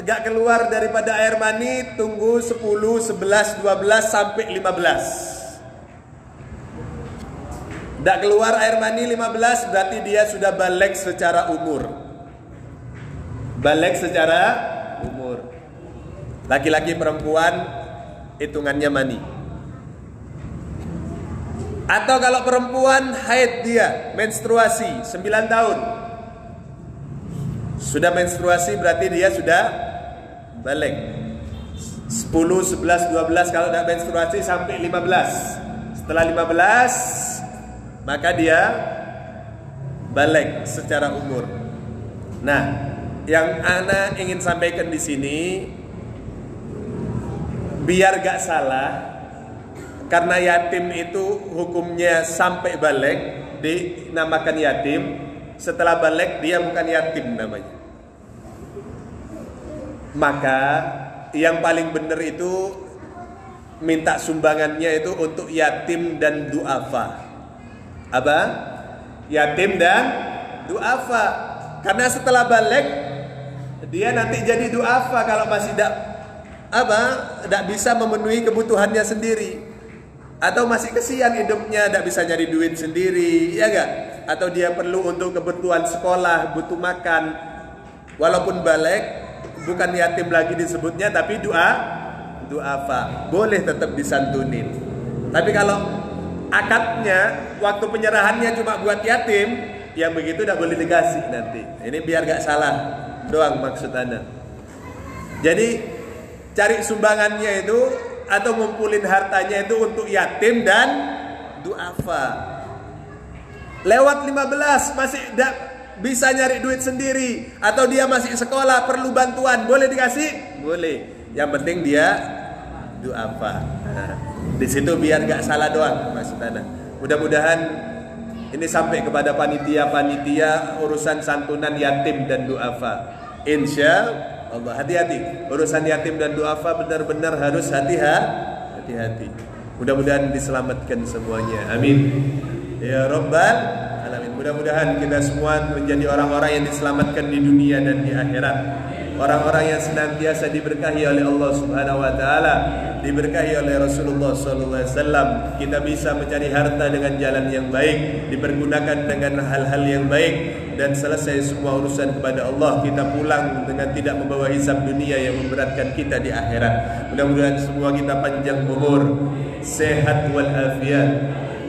Speaker 2: gak keluar daripada air mani, tunggu 10, 11, 12 sampai 15. Tidak keluar air mani 15 berarti dia sudah balik secara umur. Balik secara umur. Laki-laki perempuan hitungannya mani. Atau kalau perempuan haid dia menstruasi 9 tahun. Sudah menstruasi berarti dia sudah balik. 10, 11, 12 kalau tidak menstruasi sampai 15. Setelah 15 maka dia balik secara umur. Nah, yang ana ingin sampaikan di sini biar gak salah, karena yatim itu hukumnya sampai balik dinamakan yatim, setelah balik dia bukan yatim namanya. Maka yang paling benar itu minta sumbangannya itu untuk yatim dan duafa. Apa? Yatim dan duafa. Karena setelah balik dia nanti jadi duafa kalau masih tidak bisa memenuhi kebutuhannya sendiri, atau masih kesian hidupnya, tidak bisa nyari duit sendiri, ya enggak? Atau dia perlu untuk kebutuhan sekolah, butuh makan. Walaupun balik bukan yatim lagi disebutnya, tapi duafa boleh tetap disantunin. Tapi kalau akadnya waktu penyerahannya cuma buat yatim, yang begitu tidak boleh dikasih nanti. Ini biar gak salah doang maksud Anda. Jadi cari sumbangannya itu atau ngumpulin hartanya itu untuk yatim dan duafa. Lewat 15 masih tidak bisa nyari duit sendiri, atau dia masih sekolah perlu bantuan, boleh dikasih? Boleh. Yang penting dia duafa. Nah, di situ biar gak salah doang maksud Anda. Mudah-mudahan ini sampai kepada panitia-panitia urusan santunan yatim dan duafa. Insya Allah, hati-hati. Urusan yatim dan duafa benar-benar harus hati-hati. Mudah-mudahan diselamatkan semuanya. Amin. Ya Rabbal Alamin. Mudah-mudahan kita semua menjadi orang-orang yang diselamatkan di dunia dan di akhirat. Orang-orang yang senantiasa diberkahi oleh Allah Subhanahu wa taala, diberkahi oleh Rasulullah sallallahu alaihi wasallam. Kita bisa mencari harta dengan jalan yang baik, dipergunakan dengan hal-hal yang baik, dan selesai semua urusan kepada Allah. Kita pulang dengan tidak membawa hisab dunia yang memberatkan kita di akhirat. Mudah-mudahan semua kita panjang umur, sehat walafiat,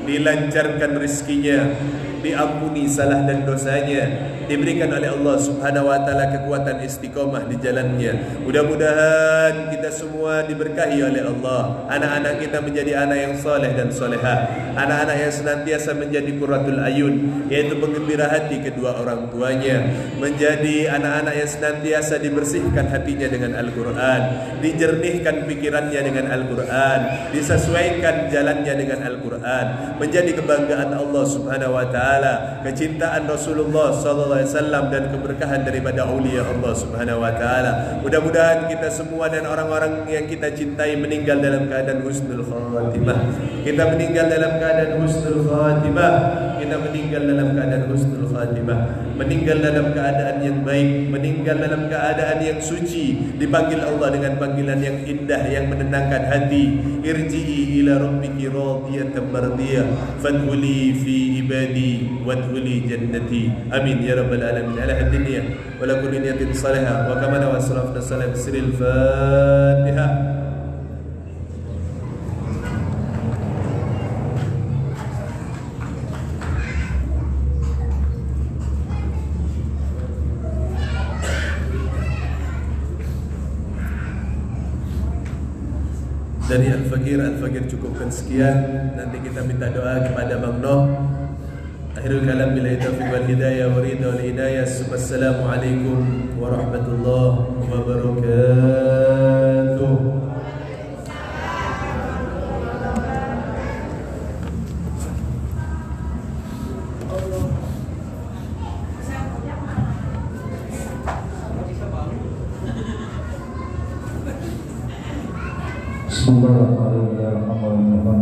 Speaker 2: dilancarkan rezekinya, diampuni salah dan dosanya, diberikan oleh Allah Subhanahu wa taala kekuatan istiqomah di jalannya. Mudah-mudahan kita semua diberkahi oleh Allah. Anak-anak kita menjadi anak yang soleh dan solehah, anak-anak yang senantiasa menjadi qurratul ayun, yaitu penggembira hati kedua orang tuanya, menjadi anak-anak yang senantiasa dibersihkan hatinya dengan Al-Quran, dijernihkan pikirannya dengan Al-Quran, disesuaikan jalannya dengan Al-Quran, menjadi kebanggaan Allah Subhanahu wa taala, kecintaan Rasulullah sallallahu alaihi wasallam, dan keberkahan daripada aulia Allah Subhanahu wa taala. Mudah-mudahan kita semua dan orang-orang yang kita cintai meninggal dalam keadaan husnul khatimah. Kita meninggal dalam keadaan husnul khatimah. Kita meninggal dalam keadaan husnul khatimah. Meninggal dalam keadaan yang baik, meninggal dalam keadaan yang suci, dipanggil Allah dengan panggilan yang indah yang menenangkan hati. Irji'i ila rabbiki radiyatan mardiyah fadkhuli fi ibadi wadkhuli jannati. Amin ya rabbal alamin. Ala ad-dunya wa la kulli niyatin salihah wa kama wa salafna salat siril Fatihah. Dari Al-Fakir cukupkan sekian. Nanti kita minta doa kepada Bang Noh. Akhirul kalam billahi taufiq wal hidayah wa ridha wal hidayah. Assalamualaikum warahmatullahi wabarakatuh.
Speaker 3: Bismillahirrahmanirrahim.